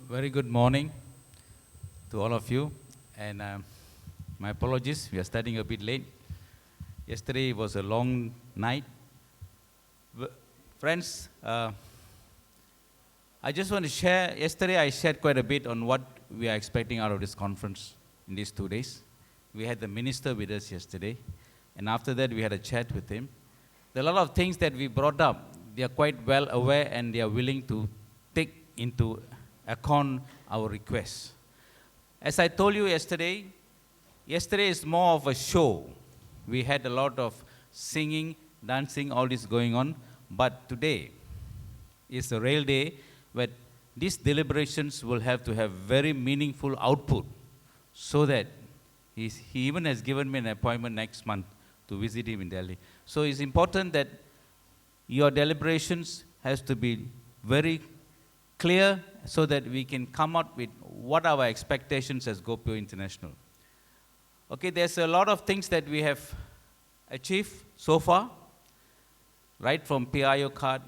Very good morning to all of you, and my apologies, we are starting a bit late. Yesterday was a long night. Friends, I just want to share, yesterday I shared quite a bit on what we are expecting out of this conference in these 2 days. We had the minister with us yesterday, and after that we had a chat with him. There are a lot of things that we brought up. They are quite well aware and they are willing to take into account our requests. As I told you yesterday is more of a show. We had a lot of singing, dancing, all this going on. But today is a real day where these deliberations will have to have very meaningful output so that he even has given me an appointment next month to visit him in Delhi. So it's important that your deliberations has to be very clear so that we can come out with what our expectations as GOPIO International. Okay, there's a lot of things that we have achieved so far, right from PIO card,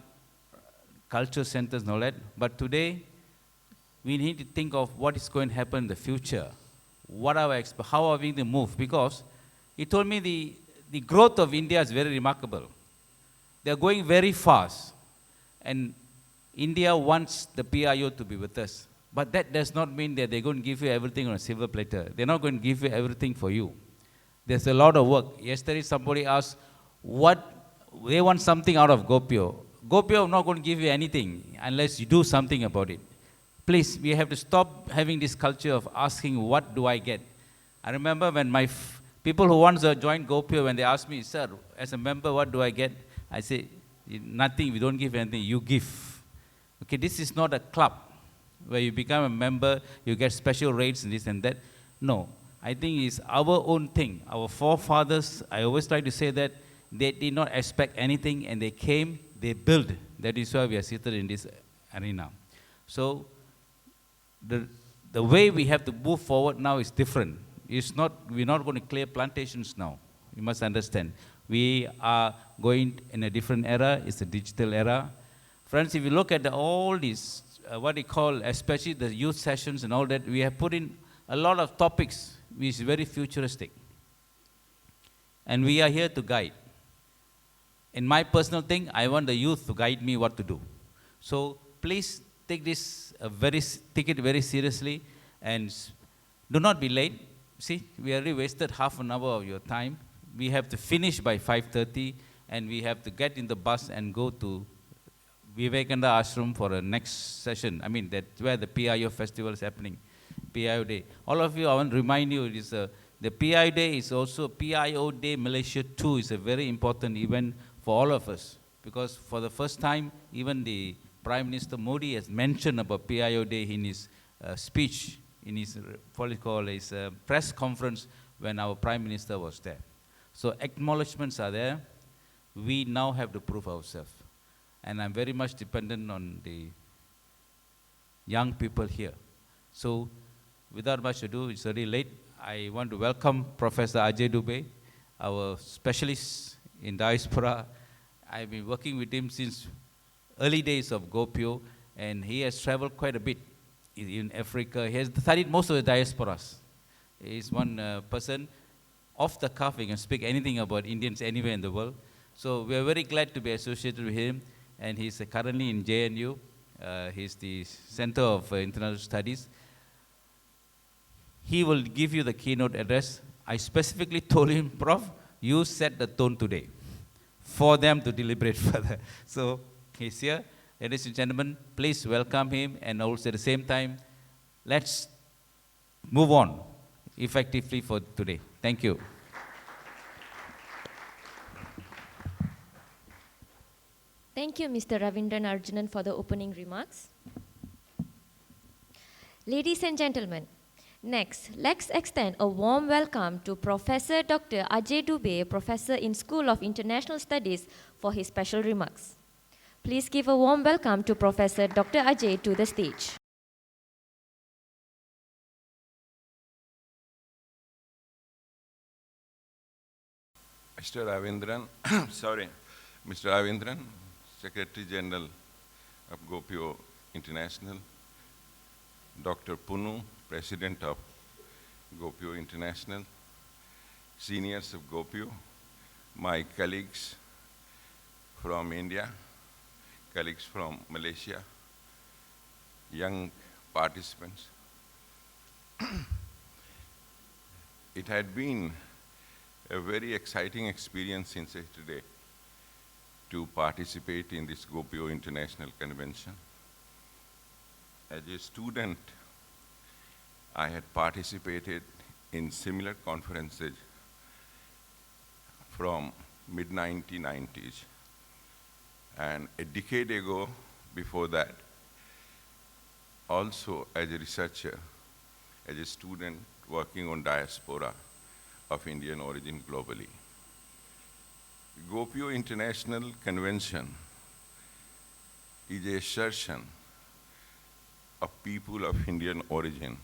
culture centers and all that. But today, we need to think of what is going to happen in the future. How are we going to move? Because he told me the growth of India is very remarkable. They're going very fast. And India wants the PIO to be with us. But that does not mean that they're going to give you everything on a silver platter. They're not going to give you everything for you. There's a lot of work. Yesterday somebody asked they want something out of GOPIO. GOPIO is not going to give you anything unless you do something about it. Please, we have to stop having this culture of asking, what do I get? I remember when my people who once joined GOPIO, when they asked me, sir, as a member, what do I get? I say, nothing, we don't give anything, you give. Okay, this is not a club where you become a member, you get special rates and this and that. No, I think it's our own thing. Our forefathers, I always try to say that, they did not expect anything and they came, they built. That is why we are seated in this arena. So, the way we have to move forward now is different. We're not going to clear plantations now. You must understand. We are going in a different era. It's a digital era. Friends, if you look at all these, what we call, especially the youth sessions and all that, we have put in a lot of topics which is very futuristic. And we are here to guide. In my personal thing, I want the youth to guide me what to do. So please take it very seriously and do not be late. See, we already wasted half an hour of your time. We have to finish by 5:30 and we have to get in the bus and go to Vivekananda Ashram for a next session. I mean, that's where the PIO festival is happening, PIO Day. All of you, I want to remind you, the PIO Day is also PIO Day Malaysia 2 is a very important event for all of us. Because for the first time, even the Prime Minister Modi has mentioned about PIO Day in his speech, in his, his press conference when our Prime Minister was there. So acknowledgements are there. We now have to prove ourselves. And I'm very much dependent on the young people here. So without much ado, it's already late. I want to welcome Professor Ajay Dubey, our specialist in diaspora. I've been working with him since early days of GOPIO, and he has traveled quite a bit in Africa. He has studied most of the diasporas. He's one person, off the cuff, he can speak anything about Indians anywhere in the world. So we are very glad to be associated with him. And he's currently in JNU. He's the Center of International Studies. He will give you the keynote address. I specifically told him, Prof, you set the tone today for them to deliberate further. So he's here. Ladies and gentlemen, please welcome him. And also at the same time, let's move on effectively for today. Thank you. Thank you, Mr. Ravindran Arjunan, for the opening remarks. Ladies and gentlemen, next, let's extend a warm welcome to Professor Dr. Ajay Dubey, Professor in School of International Studies, for his special remarks. Please give a warm welcome to Professor Dr. Ajay to the stage. Mr. Ravindran, Mr. Ravindran, Secretary General of GOPIO International, Dr. Punu, President of GOPIO International, seniors of GOPIO, my colleagues from India, colleagues from Malaysia, young participants. It had been a very exciting experience since yesterday to participate in this GOPIO International Convention. As a student, I had participated in similar conferences from mid-1990s. And a decade ago, before that, also as a researcher, as a student working on diaspora of Indian origin globally. GOPIO International Convention is a assertion of people of Indian origin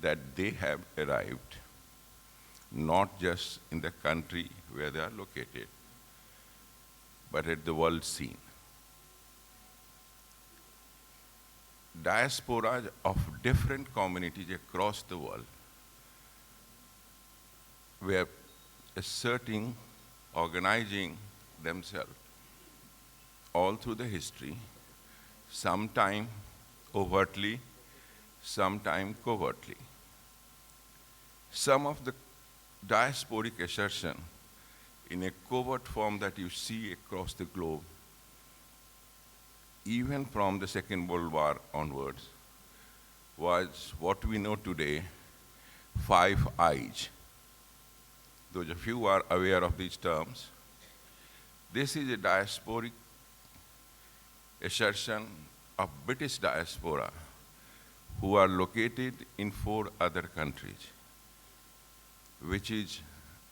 that they have arrived not just in the country where they are located, but at the world scene. Diasporas of different communities across the world were asserting, organizing themselves all through the history, sometime overtly, sometime covertly. Some of the diasporic assertion in a covert form that you see across the globe, even from the Second World War onwards, was what we know today, 5 Eyes. Those of you who are aware of these terms, this is a diasporic assertion of British diaspora who are located in 4 other countries, which is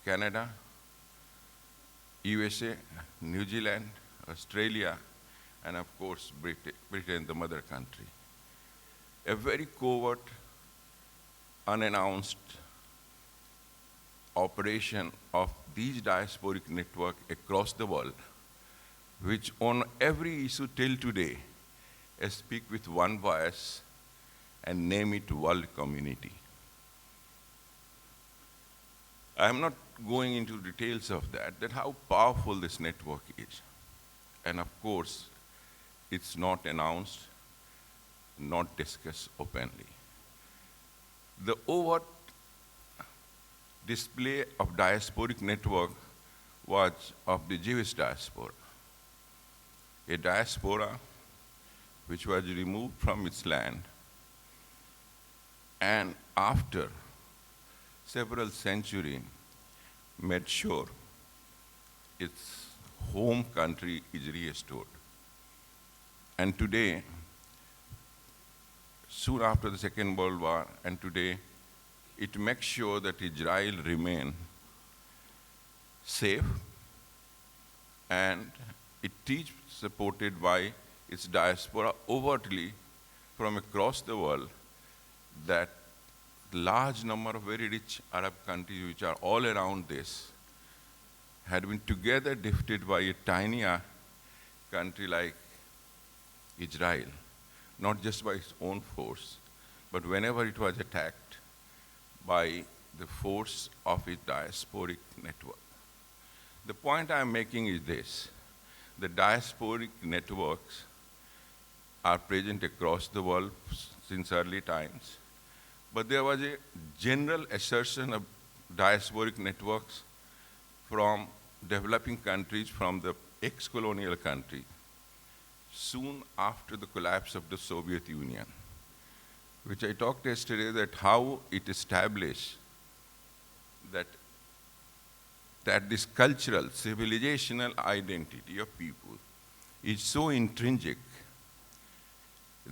Canada, USA, New Zealand, Australia, and of course Britain, the mother country. A very covert, unannounced operation of these diasporic network across the world, which on every issue till today speak with one voice and name it world community. I am not going into details of that how powerful this network is. And of course, it's not announced, not discussed openly. The overt display of diasporic network was of the Jewish diaspora, a diaspora which was removed from its land, and after several centuries made sure its home country is restored. And today, soon after the Second World War, and today, it makes sure that Israel remain safe, and it is supported by its diaspora overtly from across the world, that large number of very rich Arab countries which are all around this had been together defeated by a tiny country like Israel, not just by its own force, but whenever it was attacked by the force of its diasporic network. The point I'm making is this: the diasporic networks are present across the world since early times, but there was a general assertion of diasporic networks from developing countries, from the ex-colonial country, soon after the collapse of the Soviet Union, which I talked yesterday, that how it established that this cultural, civilizational identity of people is so intrinsic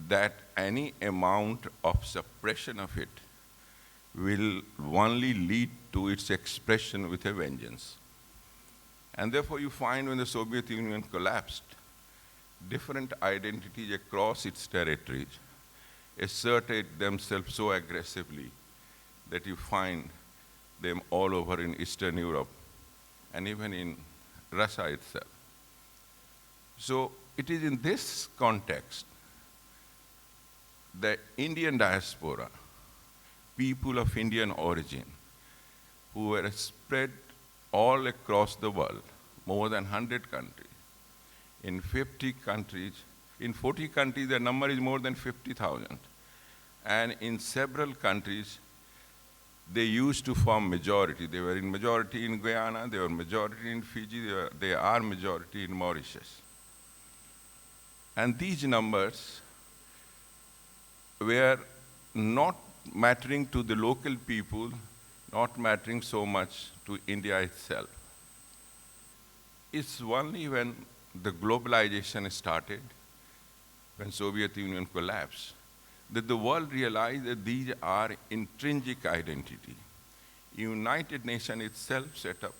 that any amount of suppression of it will only lead to its expression with a vengeance. And therefore you find when the Soviet Union collapsed, different identities across its territories asserted themselves so aggressively that you find them all over in Eastern Europe and even in Russia itself. So it is in this context the Indian diaspora, people of Indian origin, who were spread all across the world, more than 100 countries, in 50 countries. In 40 countries, the number is more than 50,000. And in several countries, they used to form majority. They were in majority in Guyana, they were majority in Fiji, they are majority in Mauritius. And these numbers were not mattering to the local people, not mattering so much to India itself. It's only when the globalization started, when Soviet Union collapsed, that the world realized that these are intrinsic identity. United Nations itself set up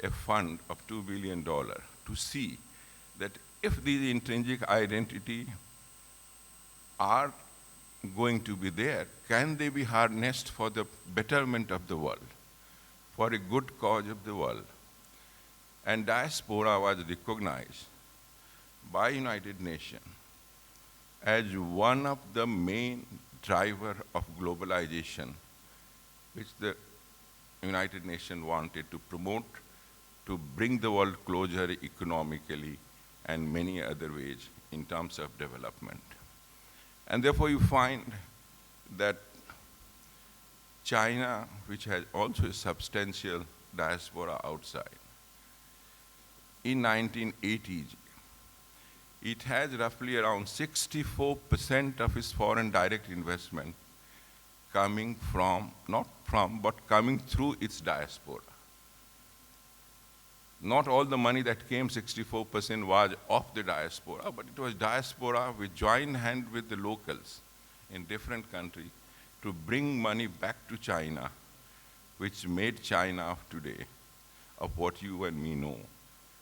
a fund of $2 billion to see that if these intrinsic identity are going to be there, can they be harnessed for the betterment of the world, for a good cause of the world? And diaspora was recognized by United Nations as one of the main driver of globalization, which the United Nations wanted to promote, to bring the world closer economically and many other ways in terms of development. And therefore you find that China, which has also a substantial diaspora outside, in 1980s, it has roughly around 64% of its foreign direct investment coming from, not from, but coming through its diaspora. Not all the money that came, 64% was of the diaspora, but it was diaspora which joined hand with the locals in different countries to bring money back to China, which made China of today, of what you and me know,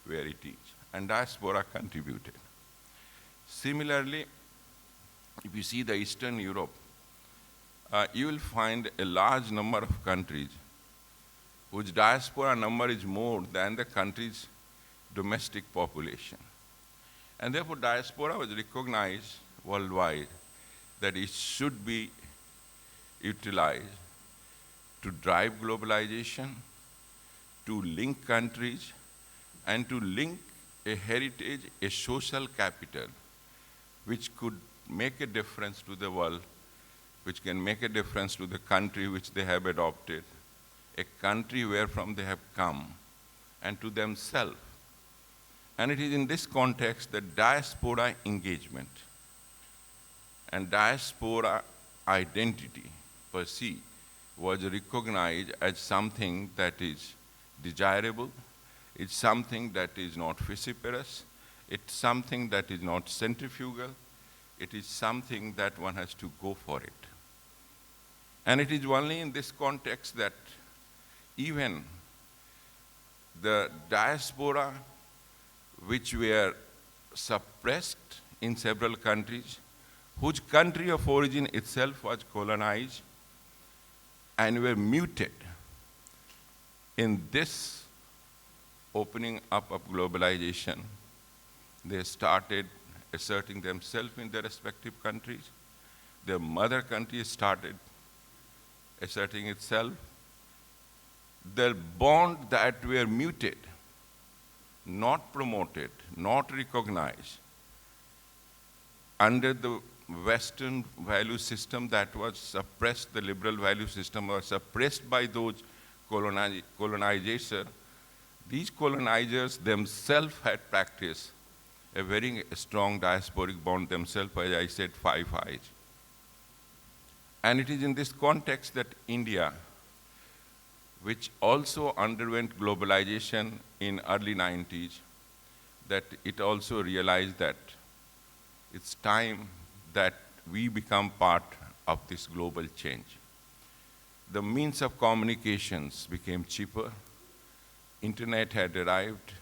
where it is. And diaspora contributed. Similarly, if you see the Eastern Europe, you will find a large number of countries whose diaspora number is more than the country's domestic population. And therefore, diaspora was recognized worldwide that it should be utilized to drive globalization, to link countries, and to link a heritage, a social capital, which could make a difference to the world, which can make a difference to the country which they have adopted, a country where from they have come, and to themselves. And it is in this context that diaspora engagement and diaspora identity per se was recognized as something that is desirable, it's something that is not vociferous, it's something that is not centrifugal, it is something that one has to go for it. And it is only in this context that even the diaspora which were suppressed in several countries, whose country of origin itself was colonized and were muted in this opening up of globalization, they started asserting themselves in their respective countries. Their mother country started asserting itself. The bond that were muted, not promoted, not recognized under the Western value system that was suppressed, the liberal value system was suppressed by those colonizers. These colonizers themselves had practiced a very strong diasporic bond themselves, as I said, 5 eyes. And it is in this context that India, which also underwent globalization in early 90s, that it also realized that it's time that we become part of this global change. The means of communications became cheaper. Internet had arrived.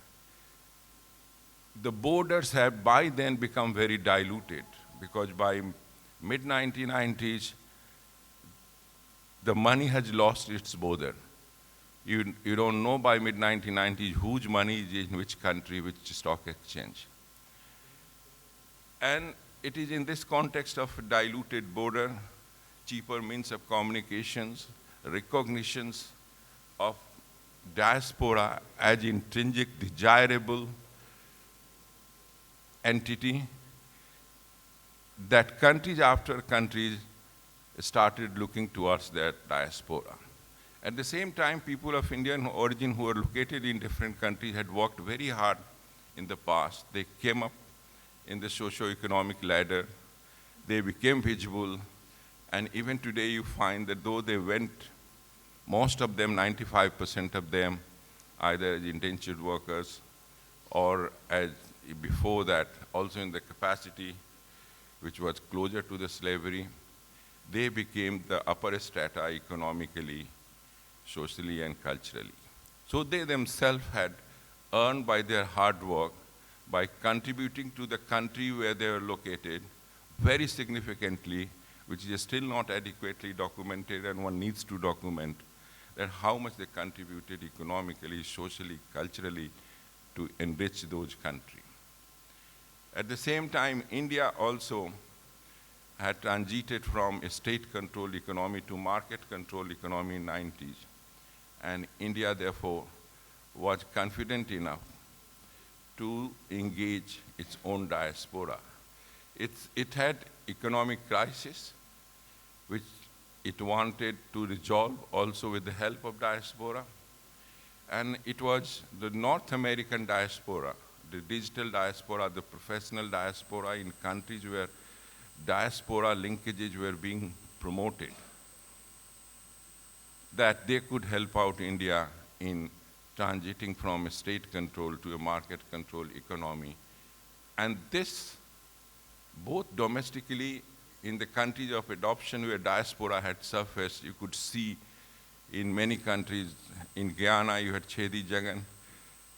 The borders have by then become very diluted because by mid-1990s, the money has lost its border. You don't know by mid-1990s whose money is in which country, which stock exchange. And it is in this context of diluted border, cheaper means of communications, recognitions of diaspora as intrinsic, desirable entity, that countries after countries started looking towards their diaspora. At the same time, people of Indian origin who were located in different countries had worked very hard in the past. They came up in the socio-economic ladder, they became visible, and even today you find that though they went, most of them, 95% of them, either as indentured workers or as before that, also in the capacity which was closer to the slavery, they became the upper strata economically, socially, and culturally. So they themselves had earned by their hard work, by contributing to the country where they were located very significantly, which is still not adequately documented, and one needs to document that how much they contributed economically, socially, culturally to enrich those countries. At the same time, India also had transited from a state-controlled economy to market-controlled economy in the 90s. And India, therefore, was confident enough to engage its own diaspora. It had economic crisis, which it wanted to resolve also with the help of diaspora. And it was the North American diaspora, the digital diaspora, the professional diaspora in countries where diaspora linkages were being promoted, that they could help out India in transiting from a state control to a market control economy. And this, both domestically in the countries of adoption where diaspora had surfaced, you could see in many countries. In Guyana, you had Chedi Jagan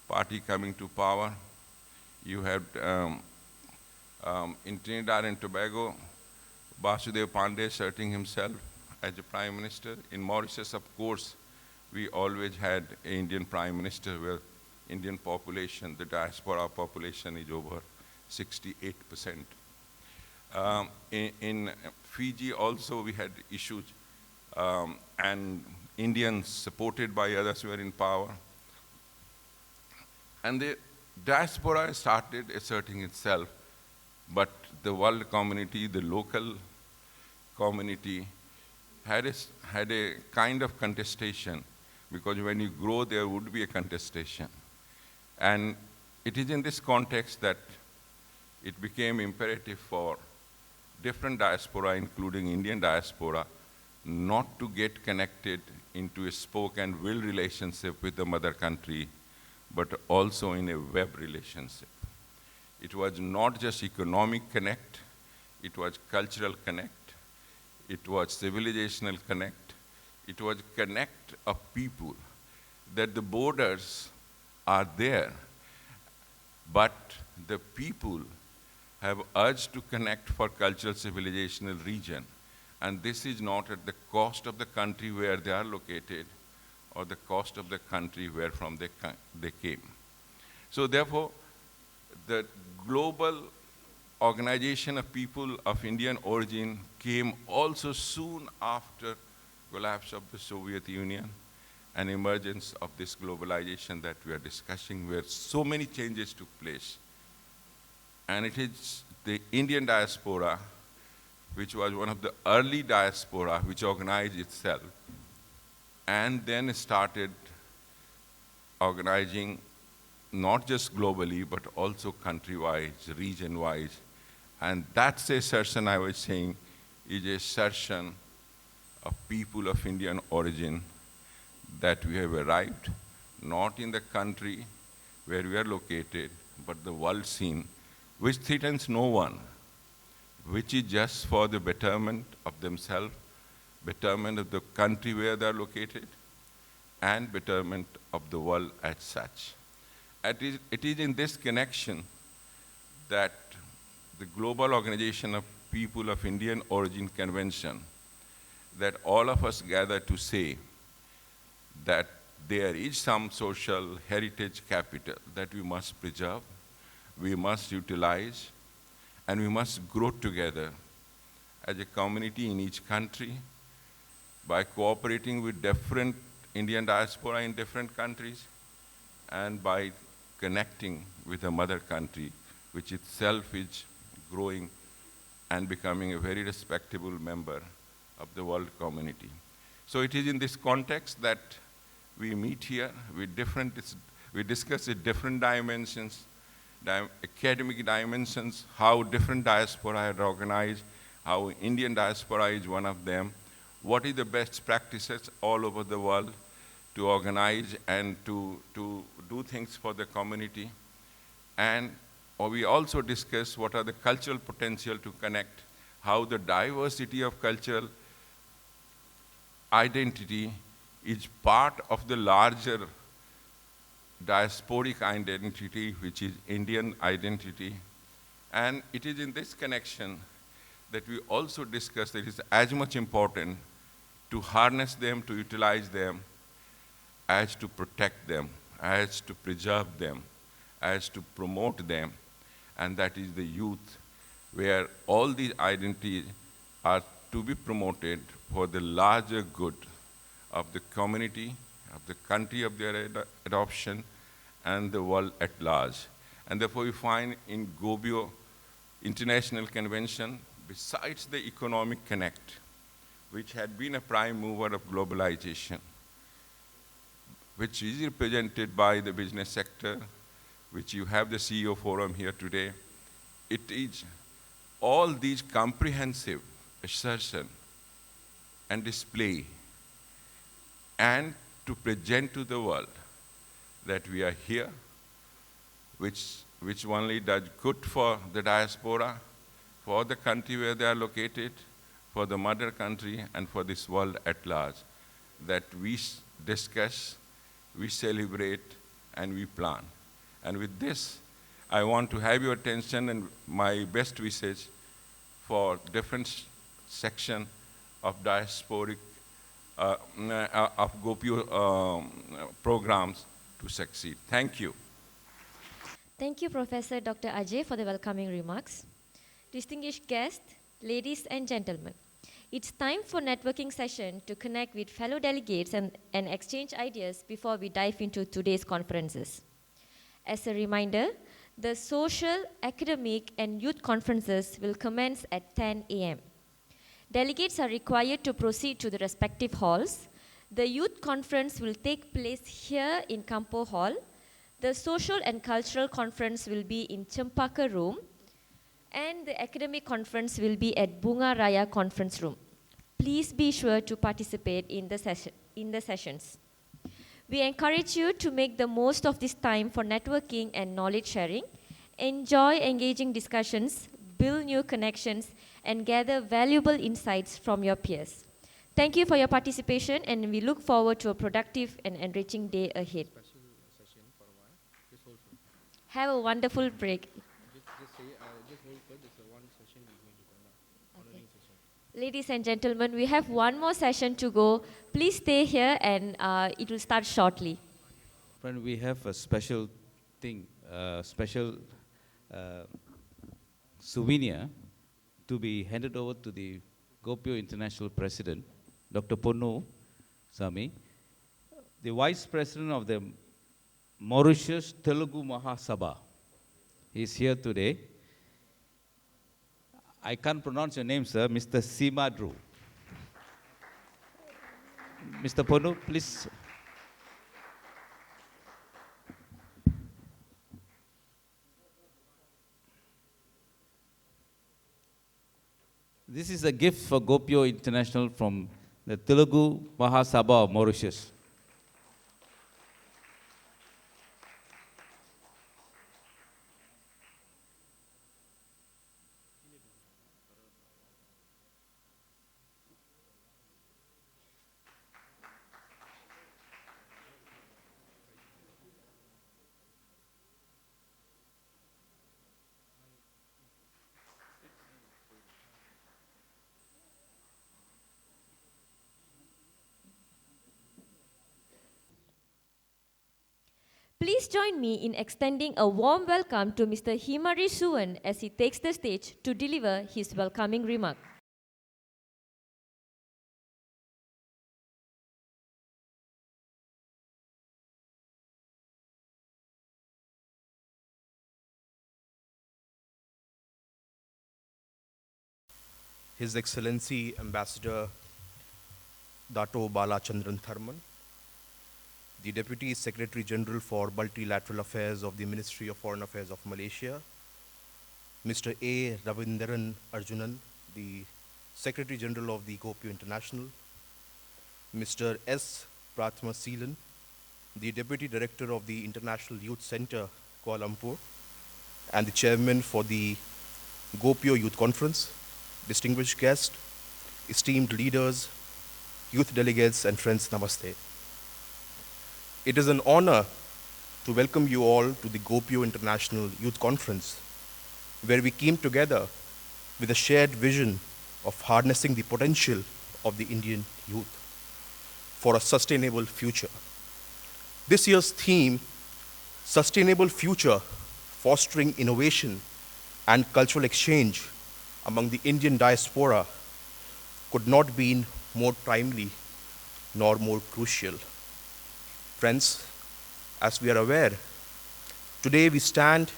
party coming to power. You had, in Trinidad and Tobago, Basudev Pandey asserting himself as a prime minister. In Mauritius, of course, we always had an Indian prime minister where Indian population, the diaspora population is over 68%. In Fiji also we had issues, and Indians supported by others were in power. And the diaspora started asserting itself, but the world community, the local community had a kind of contestation, because when you grow there would be a contestation. And it is in this context that it became imperative for different diaspora, including Indian diaspora, not to get connected into a spoke and will relationship with the mother country, but also in a web relationship. It was not just economic connect, it was cultural connect, it was civilizational connect, it was connect of people, that the borders are there, but the people have urged to connect for cultural civilizational region. And this is not at the cost of the country where they are located or the cost of the country where from they came. So therefore, the global organization of people of Indian origin came also soon after collapse of the Soviet Union and emergence of this globalization that we are discussing, where so many changes took place. And it is the Indian diaspora, which was one of the early diaspora which organized itself and then started organizing not just globally, but also country-wise, region-wise. And that's a assertion I was saying is a assertion of people of Indian origin that we have arrived, not in the country where we are located, but the world scene, which threatens no one, which is just for the betterment of themselves, betterment of the country where they are located, and betterment of the world as such. It is in this connection that the Global Organization of People of Indian Origin Convention, that all of us gather to say that there is some social heritage capital that we must preserve, we must utilize, and we must grow together as a community in each country by cooperating with different Indian diaspora in different countries and by connecting with the mother country, which itself is growing and becoming a very respectable member of the world community. So it is in this context that we meet here with we discuss the different dimensions, academic dimensions, how different diaspora are organized, how Indian diaspora is one of them, what is the best practices all over the world to organize and to do things for the community. And we also discuss what are the cultural potential to connect, how the diversity of cultural identity is part of the larger diasporic identity, which is Indian identity. And it is in this connection that we also discuss that it is as much important to harness them, to utilize them, as to protect them, as to preserve them, as to promote them. And that is the youth, where all these identities are to be promoted for the larger good of the community, of the country of their adoption, and the world at large. And therefore we find in GOPIO International Convention, besides the economic connect, which had been a prime mover of globalization, which is represented by the business sector, which you have the CEO forum here today, it is all these comprehensive assertion and display and to present to the world that we are here, which only does good for the diaspora, for the country where they are located, for the mother country, and for this world at large, that we discuss, we celebrate, and we plan. And with this, I want to have your attention and my best wishes for different section of diasporic, of GOPIO programs to succeed. Thank you. Thank you, Professor Dr. Ajay, for the welcoming remarks. Distinguished guests, ladies and gentlemen, it's time for networking session to connect with fellow delegates and exchange ideas before we dive into today's conferences. As a reminder, the social, academic, and youth conferences will commence at 10 a.m. Delegates are required to proceed to the respective halls. The youth conference will take place here in Campo Hall. The social and cultural conference will be in Cempaka Room, and the academic conference will be at Bunga Raya Conference Room. Please be sure to participate in the sessions. We encourage you to make the most of this time for networking and knowledge sharing. Enjoy engaging discussions, build new connections, and gather valuable insights from your peers. Thank you for your participation, and we look forward to a productive and enriching day ahead. Have a wonderful break. Ladies and gentlemen, we have one more session to go. Please stay here and it will start shortly. Friend, we have a special thing, special souvenir to be handed over to the GOPIO International President, Dr. Ponnu Sami, the Vice President of the Mauritius Telugu Mahasabha. He is here today. I can't pronounce your name, sir. Mr. Simadru. Mr. Ponnu, please. This is a gift for GOPIO International from the Telugu Mahasabha of Mauritius. Please join me in extending a warm welcome to Mr. Himari Suwan as he takes the stage to deliver his welcoming remark. His Excellency Ambassador Dato Bala Chandran Tharman, the Deputy Secretary General for Multilateral Affairs of the Ministry of Foreign Affairs of Malaysia, Mr. A. Ravindran Arjunan, the Secretary General of the GOPIO International, Mr. S. Prathma Seelan, the Deputy Director of the International Youth Center, Kuala Lumpur, and the Chairman for the GOPIO Youth Conference, distinguished guests, esteemed leaders, youth delegates, and friends, namaste. It is an honor to welcome you all to the GOPIO International Youth Conference, where we came together with a shared vision of harnessing the potential of the Indian youth for a sustainable future. This year's theme, Sustainable Future, Fostering Innovation and Cultural Exchange among the Indian diaspora, could not be more timely nor more crucial. Friends, as we are aware, today we stand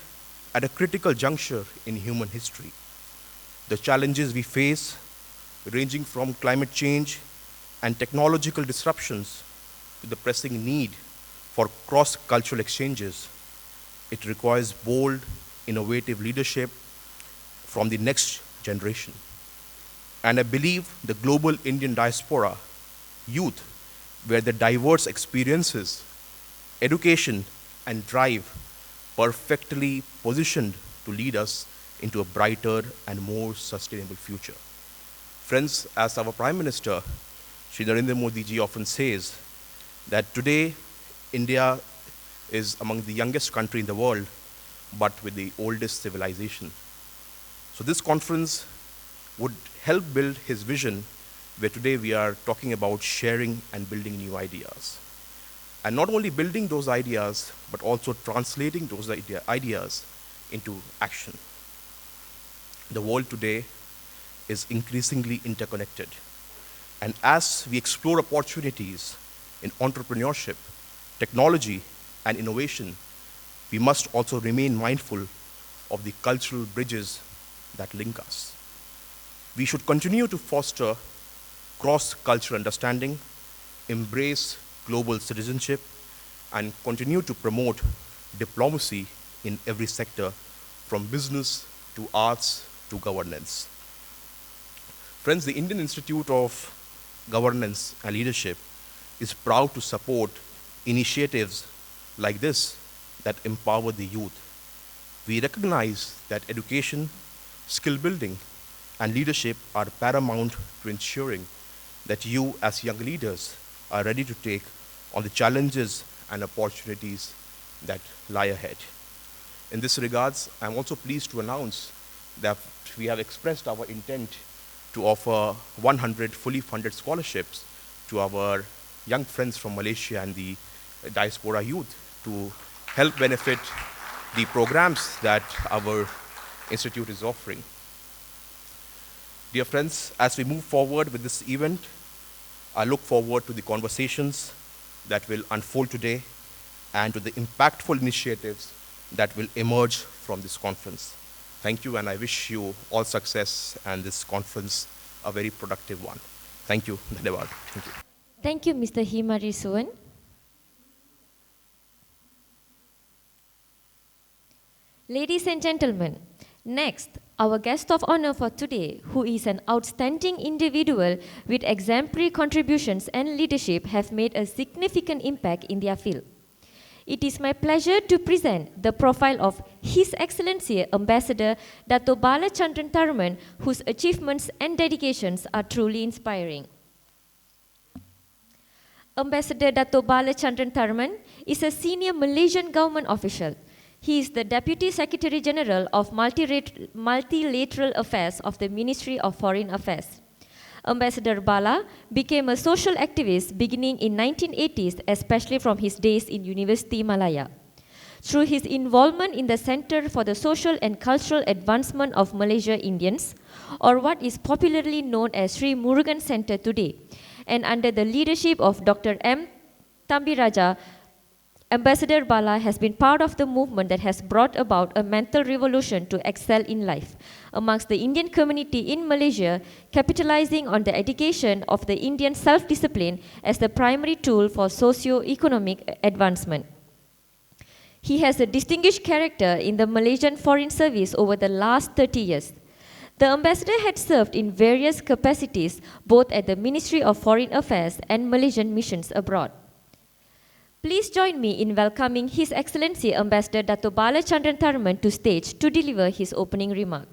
at a critical juncture in human history. The challenges we face, ranging from climate change and technological disruptions to the pressing need for cross-cultural exchanges, it requires bold, innovative leadership from the next generation. And I believe the global Indian diaspora, youth, where the diverse experiences, education, and drive perfectly positioned to lead us into a brighter and more sustainable future. Friends, as our Prime Minister, Shri Narendra Modi ji often says that today India is among the youngest country in the world, but with the oldest civilization. So this conference would help build his vision, where today we are talking about sharing and building new ideas. And not only building those ideas, but also translating those ideas into action. The world today is increasingly interconnected. And as we explore opportunities in entrepreneurship, technology, and innovation, we must also remain mindful of the cultural bridges that link us. We should continue to foster cross-cultural understanding, embrace global citizenship, and continue to promote diplomacy in every sector, from business to arts to governance. Friends, the Indian Institute of Governance and Leadership is proud to support initiatives like this that empower the youth. We recognize that education, skill building, and leadership are paramount to ensuring that you as young leaders are ready to take on the challenges and opportunities that lie ahead. In this regards, I'm also pleased to announce that we have expressed our intent to offer 100 fully funded scholarships to our young friends from Malaysia and the diaspora youth to help benefit the programs that our institute is offering. Dear friends, as we move forward with this event, I look forward to the conversations that will unfold today and to the impactful initiatives that will emerge from this conference. Thank you, and I wish you all success and this conference a very productive one. Thank you. Dhanyawad. Thank you. Thank you, Mr. Himari Suwan. Ladies and gentlemen, next, our guest of honor for today, who is an outstanding individual with exemplary contributions and leadership, have made a significant impact in their field. It is my pleasure to present the profile of His Excellency Ambassador Dato Bala Chandran Tharman, whose achievements and dedications are truly inspiring. Ambassador Dato Bala Chandran Tharman is a senior Malaysian government official. He is the Deputy Secretary General of Multilateral Affairs of the Ministry of Foreign Affairs. Ambassador Bala became a social activist beginning in 1980s, especially from his days in University Malaya. through his involvement in the Center for the Social and Cultural Advancement of Malaysia Indians, or what is popularly known as Sri Murugan Center today, and under the leadership of Dr. M. Thambiraja, Ambassador Bala has been part of the movement that has brought about a mental revolution to excel in life amongst the Indian community in Malaysia, capitalizing on the education of the Indian self-discipline as the primary tool for socio-economic advancement. He has a distinguished character in the Malaysian Foreign Service over the last 30 years. The ambassador had served in various capacities both at the Ministry of Foreign Affairs and Malaysian missions abroad. Please join me in welcoming His Excellency Ambassador Dato' Bala Chandran Tharman to stage to deliver his opening remark.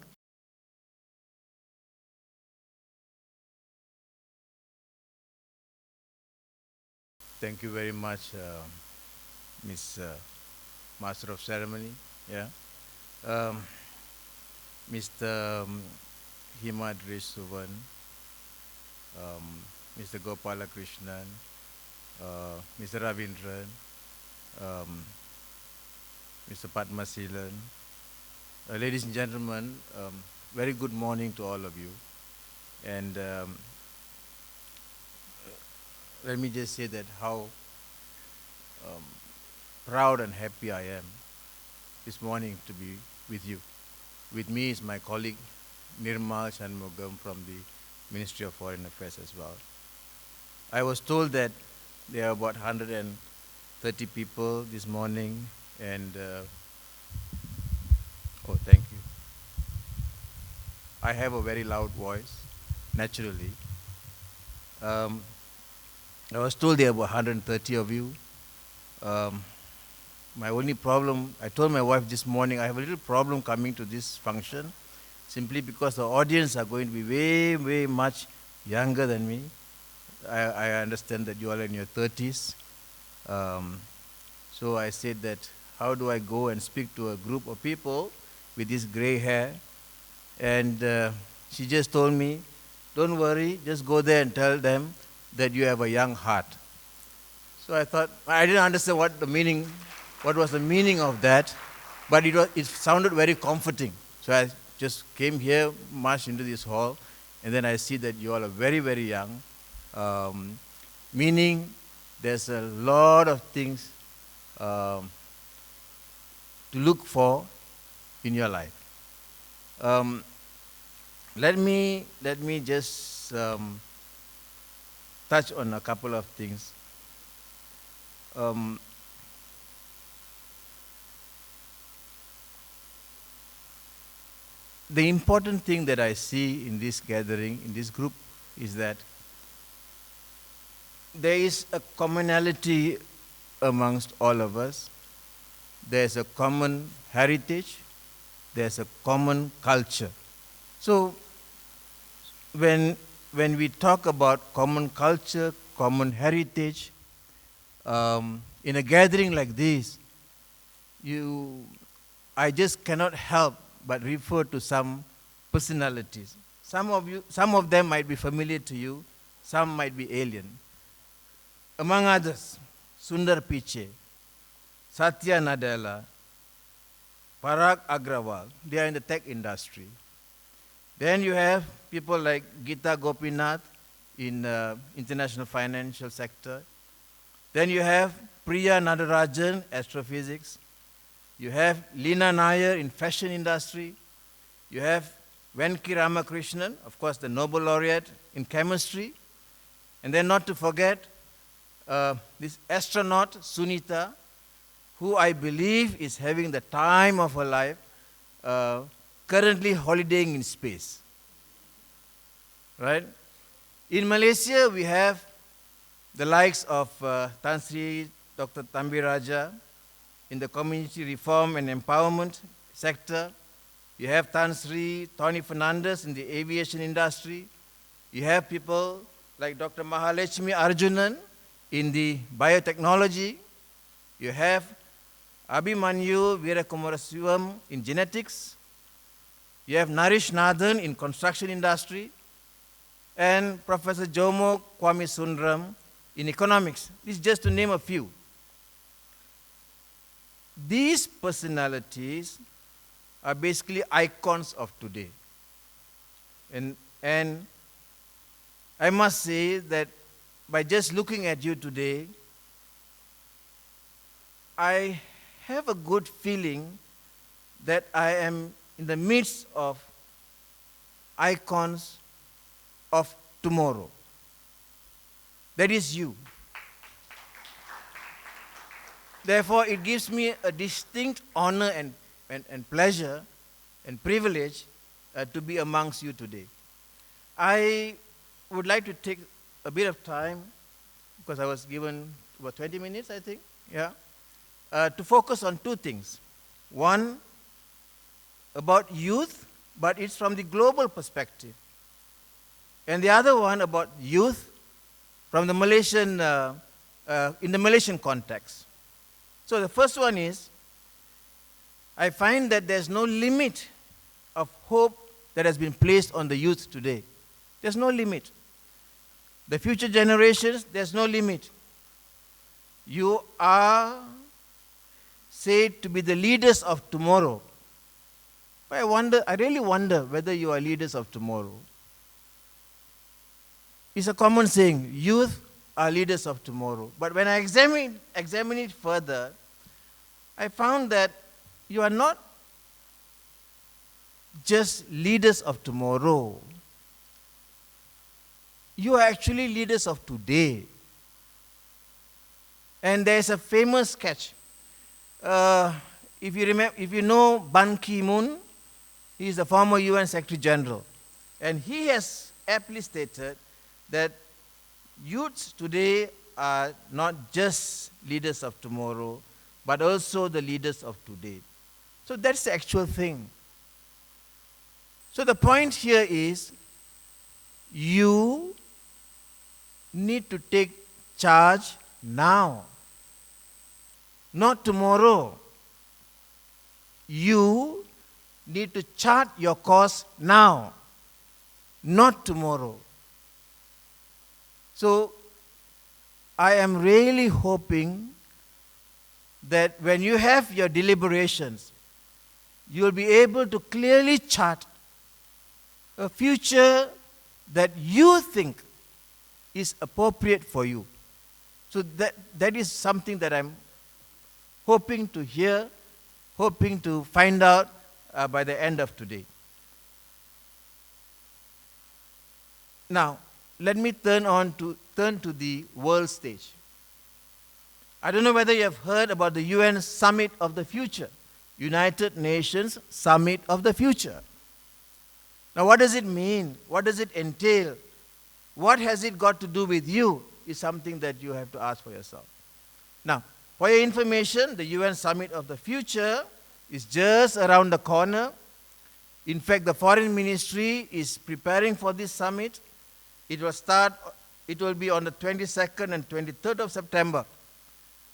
Thank you very much, Miss Master of Ceremony. Yeah, Mr. Himadri Suvan, Mr. Gopala Krishnan, Mr. Ravindran, Mr. Padmasilan, ladies and gentlemen, very good morning to all of you. And let me just say that how proud and happy I am this morning to be with you. With me is my colleague Nirmal Shanmugam from the Ministry of Foreign Affairs as well. I was told that there are about 130 people this morning, and oh, thank you. I have a very loud voice, naturally. I was told there were 130 of you. My only problem, I told my wife this morning, I have a little problem coming to this function simply because the audience are going to be way, way much younger than me. I understand that you are in your 30s. So I said that, how do I go and speak to a group of people with this gray hair? And she just told me, don't worry, just go there and tell them that you have a young heart. So I thought, I didn't understand what was the meaning of that, but it sounded very comforting. So I just came here, marched into this hall, and then I see that you all are very, very young, meaning there's a lot of things to look for in your life. Let me just touch on a couple of things. The important thing that I see in this gathering, in this group, is that there is a commonality amongst all of us. There's a common heritage. There's a common culture. So when we talk about common culture, common heritage, in a gathering like this, I just cannot help but refer to some personalities. Some of them might be familiar to you, some might be alien. Among others, Sundar Pichai, Satya Nadella, Parag Agrawal, they are in the tech industry. Then you have people like Geeta Gopinath in international financial sector. Then you have Priya Nadarajan, astrophysics. You have Leena Nair in fashion industry. You have Venki Ramakrishnan, of course, the Nobel laureate in chemistry. And then not to forget this astronaut, Sunita, who I believe is having the time of her life, currently holidaying in space. Right? In Malaysia, we have the likes of Tan Sri Dr. Thambiraja in the community reform and empowerment sector. You have Tan Sri Tony Fernandez in the aviation industry. You have people like Dr. Mahalakshmi Arjunan in the biotechnology. You have Abhimanyu Veerakumaraswamy in genetics. You have Naresh Nathan in construction industry. And Professor Jomo Kwame Sundaram in economics. This is just to name a few. these personalities are basically icons of today. And I must say that by just looking at you today, I have a good feeling that I am in the midst of icons of tomorrow. That is you. Therefore, it gives me a distinct honor and pleasure and privilege to be amongst you today. I would like to take a bit of time, because I was given about 20 minutes, I think, to focus on two things. One, about youth, but it's from the global perspective. And the other one about youth from the Malaysian, in the Malaysian context. So the first one is, I find that there's no limit of hope that has been placed on the youth today. There's no limit. The future generations, there's no limit. You are said to be the leaders of tomorrow. But I really wonder whether you are leaders of tomorrow. It's a common saying, youth are leaders of tomorrow. But when I examine it further, I found that you are not just leaders of tomorrow. You are actually leaders of today. And there's a famous sketch. If you know Ban Ki-moon, he is the former UN Secretary General. And he has aptly stated that youths today are not just leaders of tomorrow, but also the leaders of today. So that's the actual thing. So the point here is, you need to take charge now, not tomorrow. You need to chart your course now, not tomorrow. So I am really hoping that when you have your deliberations, you will be able to clearly chart a future that you think is appropriate for you. So that is something that I'm hoping to hear, hoping to find out by the end of today. Now, let me turn to the world stage. I don't know whether you have heard about the UN Summit of the Future, United Nations Summit of the Future. Now, what does it mean? What does it entail? What has it got to do with you is something that you have to ask for yourself. Now, for your information, the UN Summit of the Future is just around the corner. In fact, the Foreign Ministry is preparing for this summit. It will be on the 22nd and 23rd of September.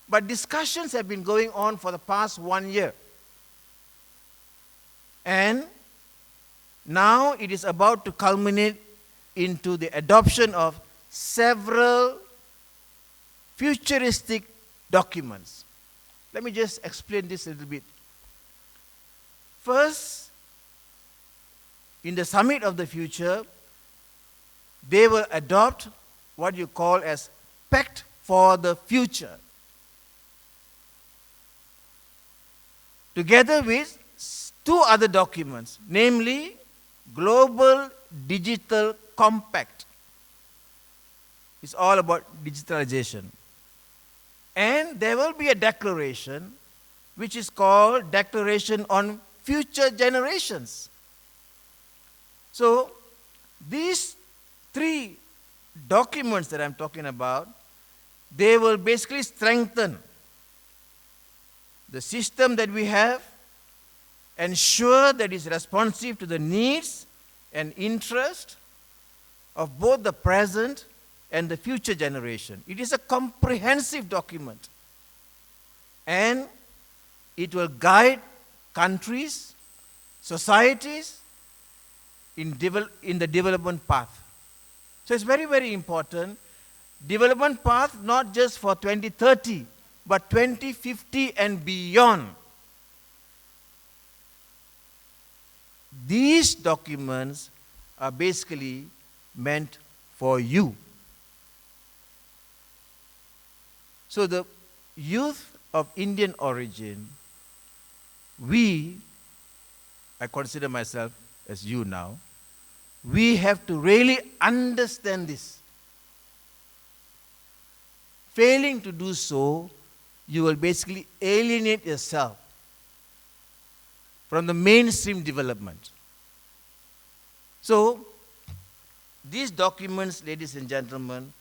But discussions have been going on for the past 1 year. And now it is about to culminate into the adoption of several futuristic documents. Let me just explain this a little bit. First, in the Summit of the Future, they will adopt what you call as Pact for the Future, together with two other documents, namely Global Digital Compact. It's all about digitalization. And there will be a declaration which is called Declaration on Future Generations. So these three documents that I'm talking about, they will basically strengthen the system that we have, ensure that it's responsive to the needs and interest of both the present and the future generation. It is a comprehensive document, and it will guide countries, societies in the development path. So it's very, very important. Development path not just for 2030, but 2050 and beyond. These documents are basically meant for you. So the youth of Indian origin, I consider myself as you now, we have to really understand this. Failing to do so, you will basically alienate yourself from the mainstream development. So, these documents, ladies and gentlemen,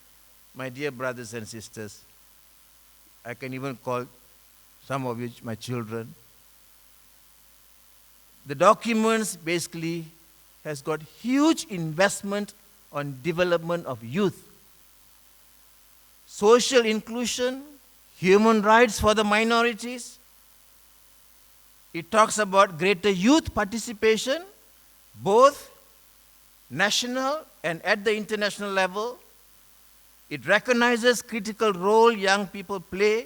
my dear brothers and sisters, I can even call some of you my children. The documents basically has got huge investment on development of youth. Social inclusion, human rights for the minorities. It talks about greater youth participation, both national and at the international level. It recognizes critical role young people play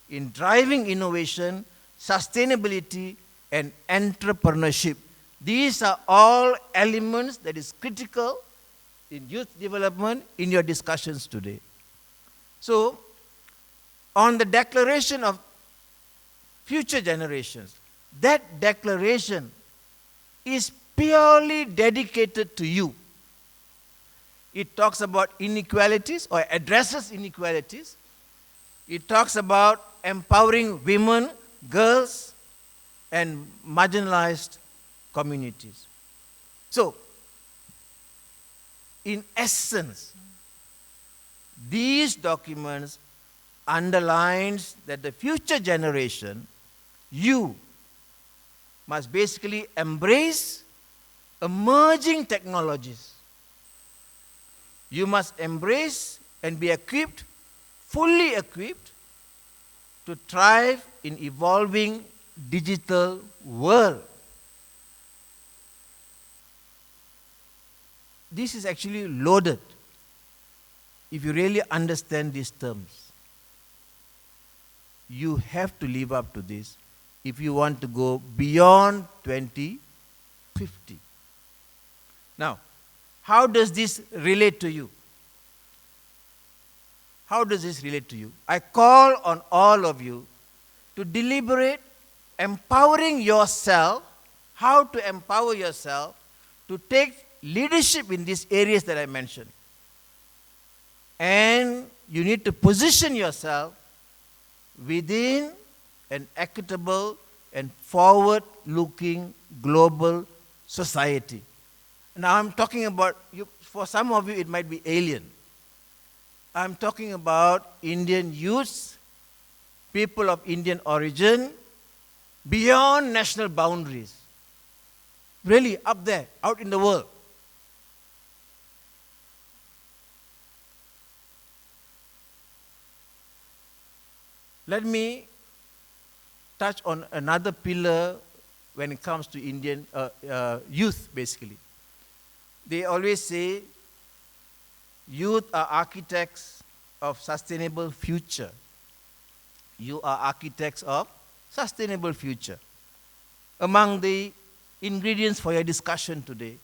in driving innovation, sustainability, and entrepreneurship. These are all elements that is critical in youth development in your discussions today. So, on the declaration of future generations, that declaration is purely dedicated to you. It talks about inequalities or addresses inequalities. It talks about empowering women, girls, and marginalized communities. So, in essence, these documents underlines that the future generation, you, must basically embrace emerging technologies. You must embrace and be equipped, fully equipped, to thrive in evolving digital world. This is actually loaded if you really understand these terms. You have to live up to this if you want to go beyond 2050. Now, how does this relate to you? How does this relate to you? I call on all of you to deliberate empowering yourself, how to empower yourself to take leadership in these areas that I mentioned. And you need to position yourself within an equitable and forward-looking global society. Now I'm talking about, for some of you it might be alien. I'm talking about Indian youths, people of Indian origin, beyond national boundaries. Really up there, out in the world. Let me touch on another pillar when it comes to Indian youth, basically. They always say, youth are architects of sustainable future. You are architects of sustainable future. Among the ingredients for your discussion today,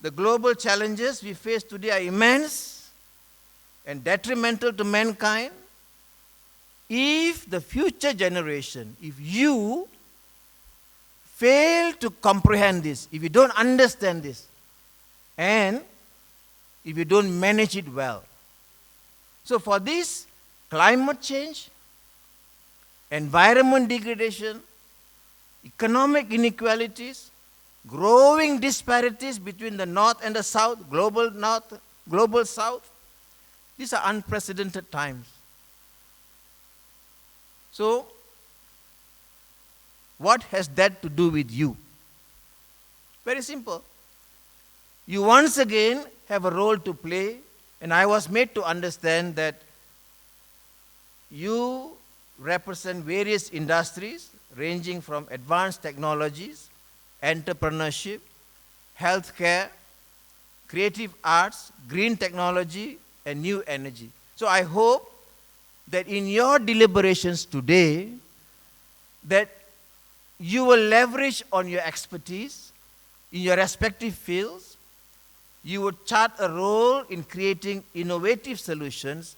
the global challenges we face today are immense and detrimental to mankind. If the future generation, if you fail to comprehend this, if you don't understand this, and if you don't manage it well. So for this, climate change, environment degradation, economic inequalities, growing disparities between the North and the South, global North, global South, these are unprecedented times. So, what has that to do with you? Very simple. You once again have a role to play, and I was made to understand that you represent various industries ranging from advanced technologies, entrepreneurship, healthcare, creative arts, green technology, and new energy. So I hope that in your deliberations today, that you will leverage on your expertise in your respective fields. You would chart a role in creating innovative solutions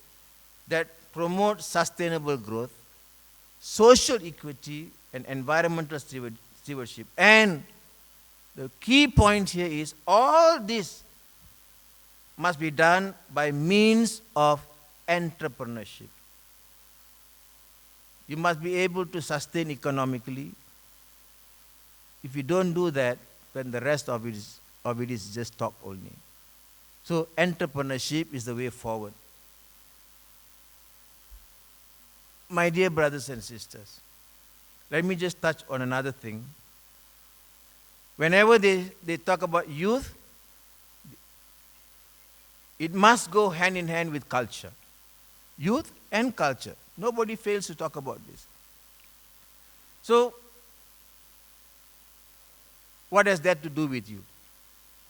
that promote sustainable growth, social equity, and environmental stewardship. And the key point here is all this must be done by means of entrepreneurship. You must be able to sustain economically. If you don't do that, then the rest of it is just talk only. So entrepreneurship is the way forward. My dear brothers and sisters, let me just touch on another thing. Whenever they talk about youth, it must go hand in hand with culture. Youth and culture. Nobody fails to talk about this. So, what has that to do with you?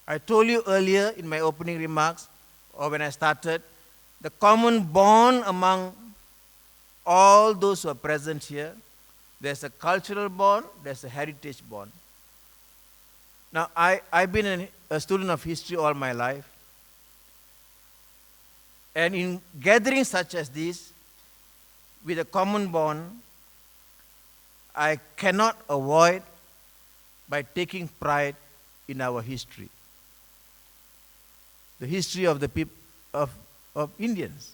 I told you earlier in my opening remarks, or when I started, the common bond among all those who are present here, there's a cultural bond, there's a heritage bond. Now, I've been a student of history all my life. And in gatherings such as this, with a common bond, I cannot avoid by taking pride in our history. The history of the people of Indians,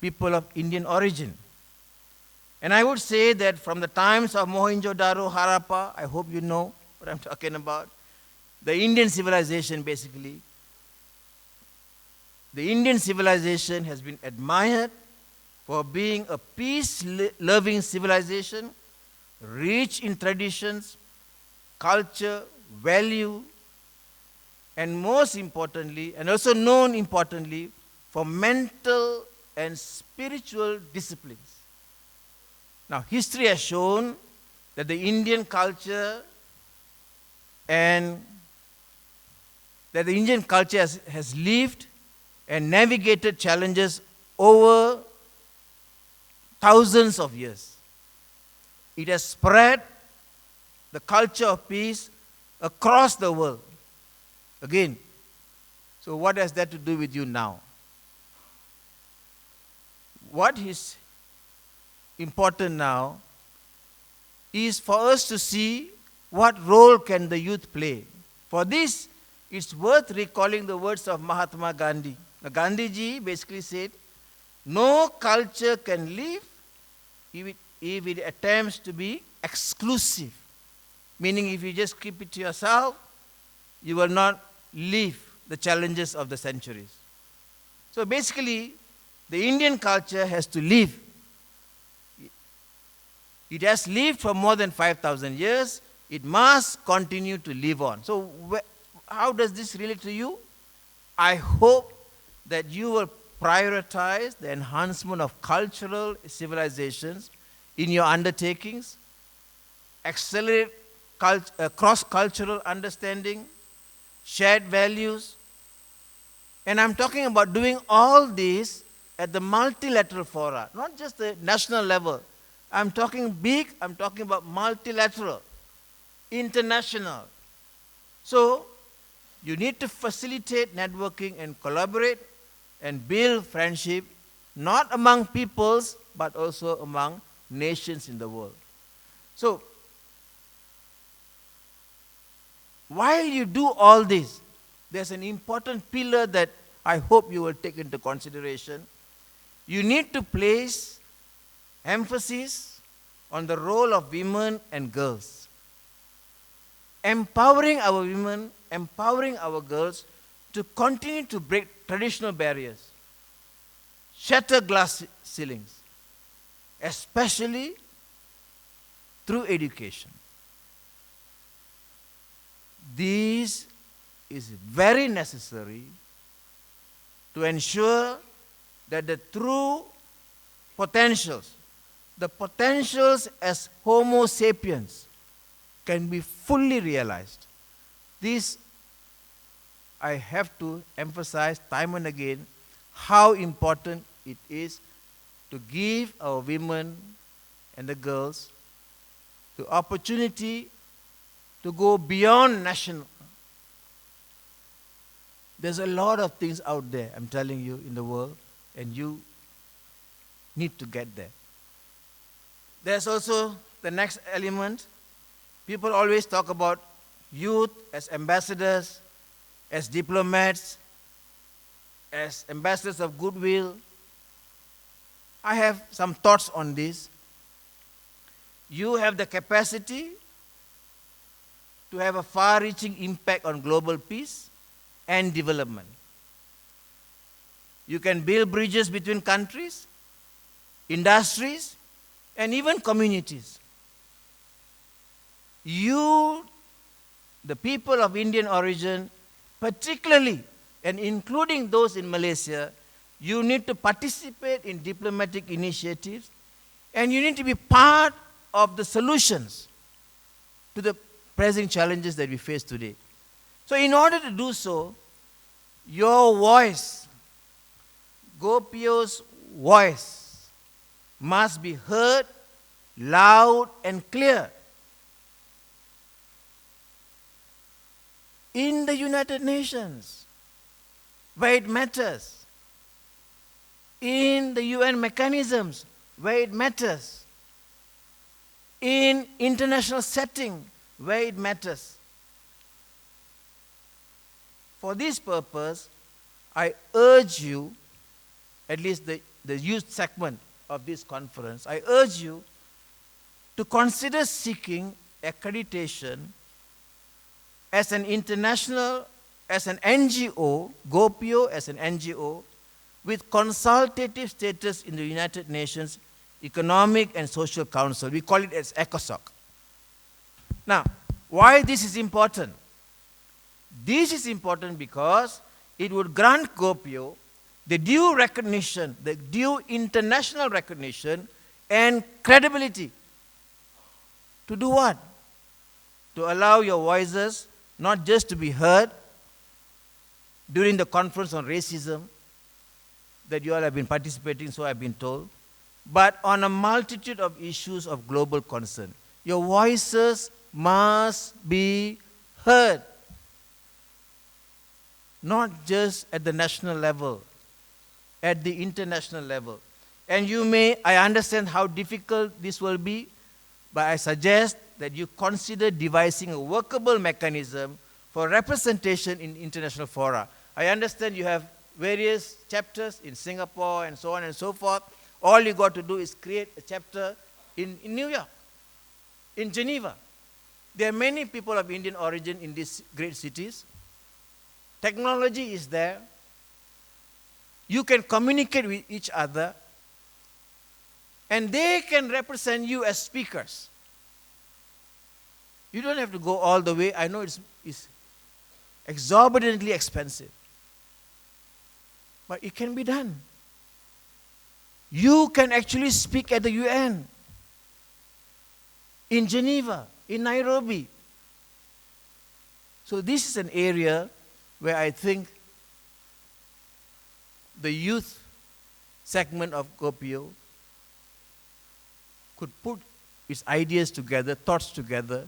people of Indian origin. And I would say that from the times of Mohenjo-daro, Harappa, I hope you know what I'm talking about, the Indian civilization basically, the Indian civilization has been admired for being a peace-loving civilization, rich in traditions, culture, value, and most importantly, and also known importantly, for mental and spiritual disciplines. Now, history has shown that the Indian culture has lived and navigated challenges over thousands of years. It has spread the culture of peace across the world. Again, so what has that to do with you now? What is important now is for us to see what role can the youth play. For this, it's worth recalling the words of Mahatma Gandhi. Now, Gandhiji basically said, no culture can live if it attempts to be exclusive. Meaning if you just keep it to yourself, you will not live the challenges of the centuries. So basically, the Indian culture has to live. It has lived for more than 5,000 years. It must continue to live on. So how does this relate to you? I hope that you will prioritize the enhancement of cultural civilizations in your undertakings, accelerate cross-cultural understanding, shared values. And I'm talking about doing all this at the multilateral fora, not just the national level. I'm talking big, I'm talking about multilateral, international. So, you need to facilitate networking and collaborate and build friendship, not among peoples, but also among nations in the world. So, while you do all this, there's an important pillar that I hope you will take into consideration. You need to place emphasis on the role of women and girls. Empowering our women, empowering our girls to continue to break traditional barriers, shatter glass ceilings, especially through education. This is very necessary to ensure that the true potentials, the potentials as Homo sapiens, can be fully realized. This, I have to emphasize time and again how important it is to give our women and the girls the opportunity to go beyond national. There's a lot of things out there, I'm telling you, in the world, and you need to get there. There's also the next element. People always talk about youth as ambassadors, as diplomats, as ambassadors of goodwill. I have some thoughts on this. You have the capacity to have a far-reaching impact on global peace and development. You can build bridges between countries, industries, and even communities. You, the people of Indian origin, particularly and including those in Malaysia, you need to participate in diplomatic initiatives, and you need to be part of the solutions to the pressing challenges that we face today. So in order to do so, your voice, GOPIO's voice, must be heard loud and clear in the United Nations, where it matters, in the UN mechanisms, where it matters, in international setting, where it matters. For this purpose, I urge you, at least the youth segment of this conference, I urge you to consider seeking accreditation as an international, as an NGO, GOPIO as an NGO, with consultative status in the United Nations Economic and Social Council. We call it as ECOSOC. Now, why this is important? This is important because it would grant GOPIO the due recognition, the due international recognition and credibility. To do what? To allow your voices not just to be heard during the conference on racism that you all have been participating, so I've been told, but on a multitude of issues of global concern. Your voices must be heard, not just at the national level, at the international level. And you may, I understand how difficult this will be, but I suggest that you consider devising a workable mechanism for representation in international fora. I understand you have various chapters in Singapore and so on and so forth. All you got to do is create a chapter in New York, in Geneva. There are many people of Indian origin in these great cities. Technology is there. You can communicate with each other, and they can represent you as speakers. You don't have to go all the way. I know it's exorbitantly expensive, but it can be done. You can actually speak at the UN, in Geneva, in Nairobi. So this is an area where I think the youth segment of GOPIO could put its ideas together, thoughts together,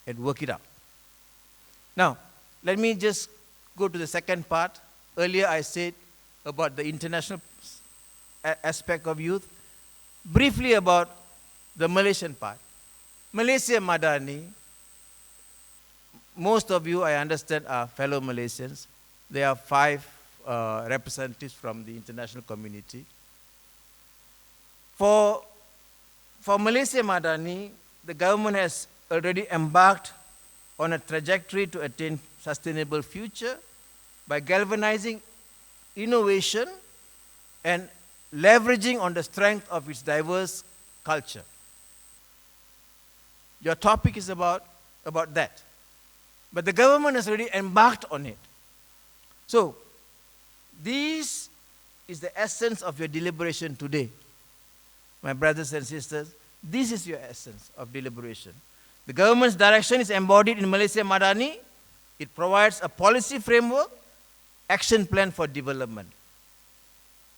and work it out. Now, let me just go to the second part. Earlier I said about the international aspect of youth. Briefly about the Malaysian part. Malaysia Madani, most of you, I understand, are fellow Malaysians. There are 5 representatives from the international community. For Malaysia Madani, the government has already embarked on a trajectory to attain sustainable future by galvanizing innovation and leveraging on the strength of its diverse culture. Your topic is about that. But the government has already embarked on it. So, this is the essence of your deliberation today. My brothers and sisters, this is your essence of deliberation. The government's direction is embodied in Malaysia Madani. It provides a policy framework, action plan for development.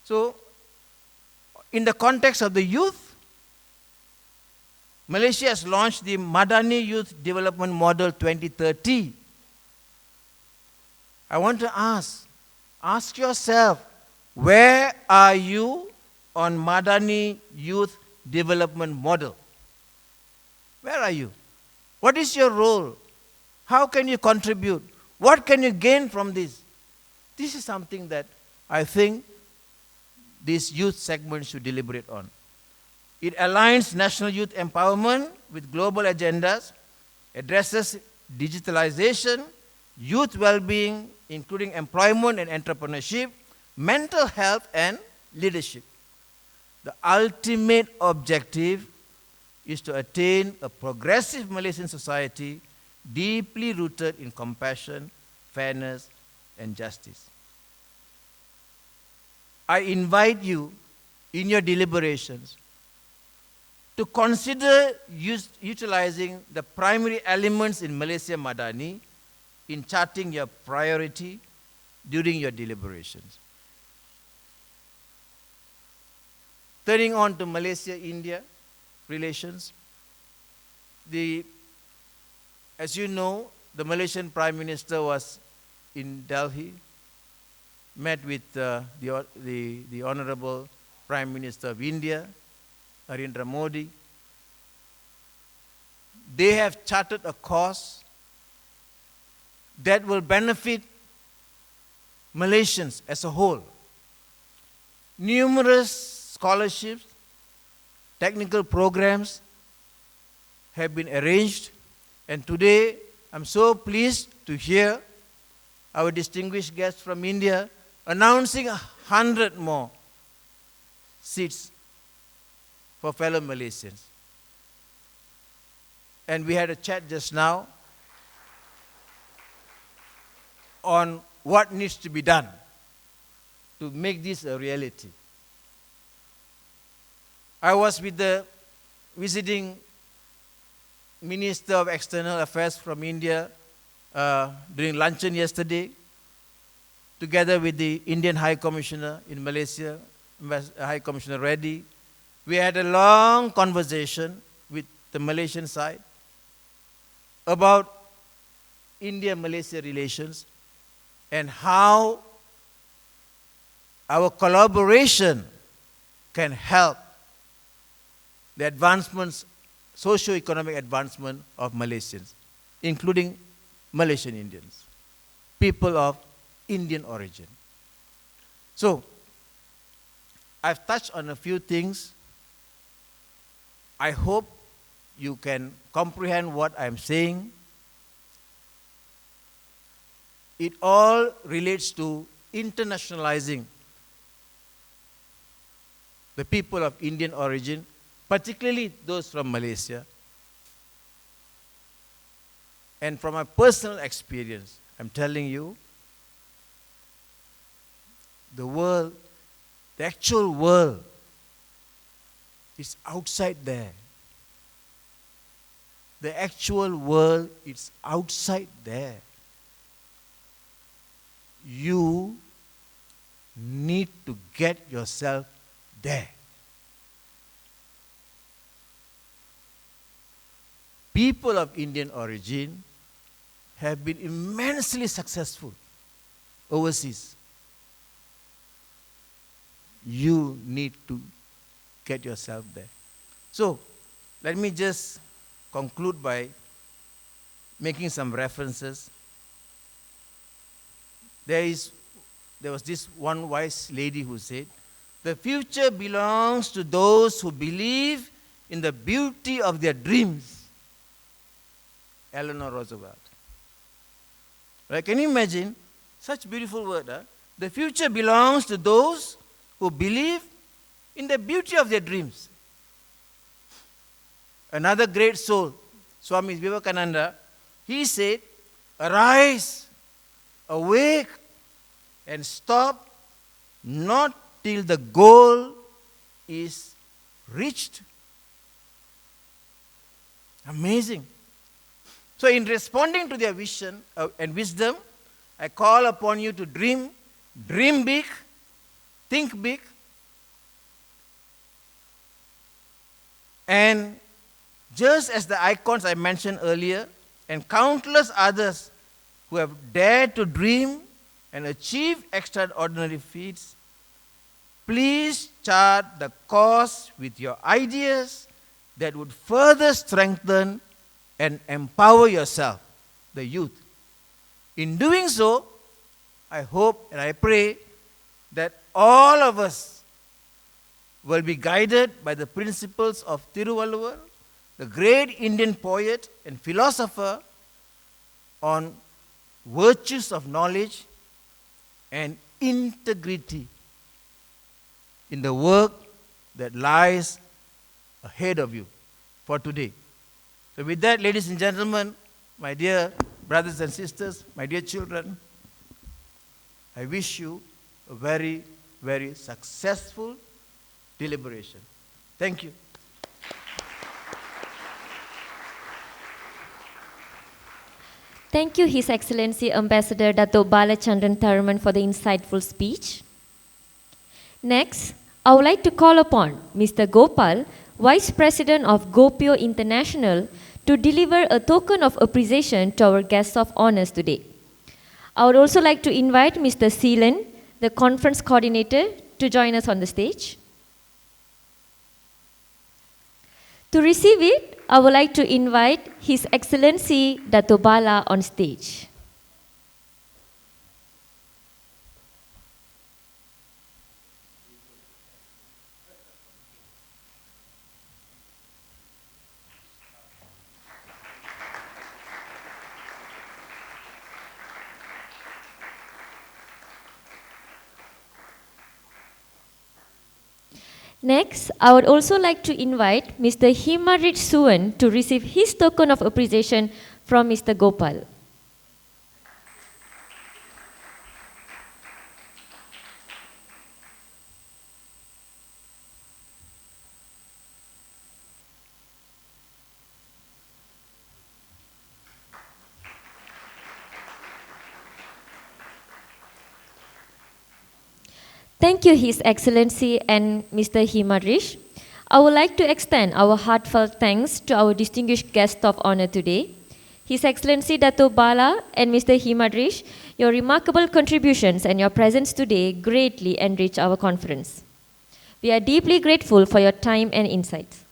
So, In the context of the youth, Malaysia has launched the Madani Youth Development Model 2030. I want to ask yourself, where are you on Madani Youth Development Model? Where are you? What is your role? How can you contribute? What can you gain from this? This is something that I think this youth segment should deliberate on. It aligns national youth empowerment with global agendas, addresses digitalization, youth well-being, including employment and entrepreneurship, mental health and leadership. The ultimate objective is to attain a progressive Malaysian society deeply rooted in compassion, fairness, and justice. I invite you in your deliberations to consider utilizing the primary elements in Malaysia Madani in charting your priority during your deliberations. Turning on to Malaysia-India relations, as you know, the Malaysian Prime Minister was in Delhi, met with the Honorable Prime Minister of India, Narendra Modi. They have charted a course that will benefit Malaysians as a whole. Numerous scholarships, technical programs have been arranged, and today I'm so pleased to hear our distinguished guest from India announcing 100 more seats for fellow Malaysians. And we had a chat just now on what needs to be done to make this a reality. I was with the visiting Minister of External Affairs from India during luncheon yesterday, together with the Indian High Commissioner in Malaysia, High Commissioner Reddy. We had a long conversation with the Malaysian side about India-Malaysia relations and how our collaboration can help the advancements, socio-economic advancement of Malaysians, including Malaysian Indians, people of Indian origin. So, I've touched on a few things. I hope you can comprehend what I'm saying. It all relates to internationalizing the people of Indian origin, particularly those from Malaysia. And from my personal experience, I'm telling you, the world, the actual world, is outside there. The actual world is outside there. You need to get yourself there. People of Indian origin have been immensely successful overseas. You need to get yourself there. So, let me just conclude by making some references. There was this one wise lady who said, "The future belongs to those who believe in the beauty of their dreams." Eleanor Roosevelt. Right? Can you imagine such beautiful word? Huh? The future belongs to those who believe in the beauty of their dreams. Another great soul, Swami Vivekananda, he said, "Arise, awake, and stop not till the goal is reached." Amazing. So in responding to their vision and wisdom, I call upon you to dream big, think big, And just as the icons I mentioned earlier, and countless others who have dared to dream and achieve extraordinary feats, please chart the course with your ideas that would further strengthen and empower yourself, the youth. In doing so, I hope and I pray that all of us will be guided by the principles of Tiruvalluvar, the great Indian poet and philosopher, on virtues of knowledge and integrity in the work that lies ahead of you for today. So with that, ladies and gentlemen, my dear brothers and sisters, my dear children, I wish you a very, very successful deliberation. Thank you. Thank you, His Excellency Ambassador Dato Balachandran Tharman, for the insightful speech. Next, I would like to call upon Mr. Gopal, Vice President of GOPIO International, to deliver a token of appreciation to our guests of honors today. I would also like to invite Mr. Seelan, the conference coordinator, to join us on the stage. To receive it, I would like to invite His Excellency Dato Bala on stage. Next, I would also like to invite Mr. Himarich Suwan to receive his token of appreciation from Mr. Gopal. Thank you, His Excellency and Mr. Himarich. I would like to extend our heartfelt thanks to our distinguished guest of honor today, His Excellency Dato Bala and Mr. Himarich. Your remarkable contributions and your presence today greatly enrich our conference. We are deeply grateful for your time and insights.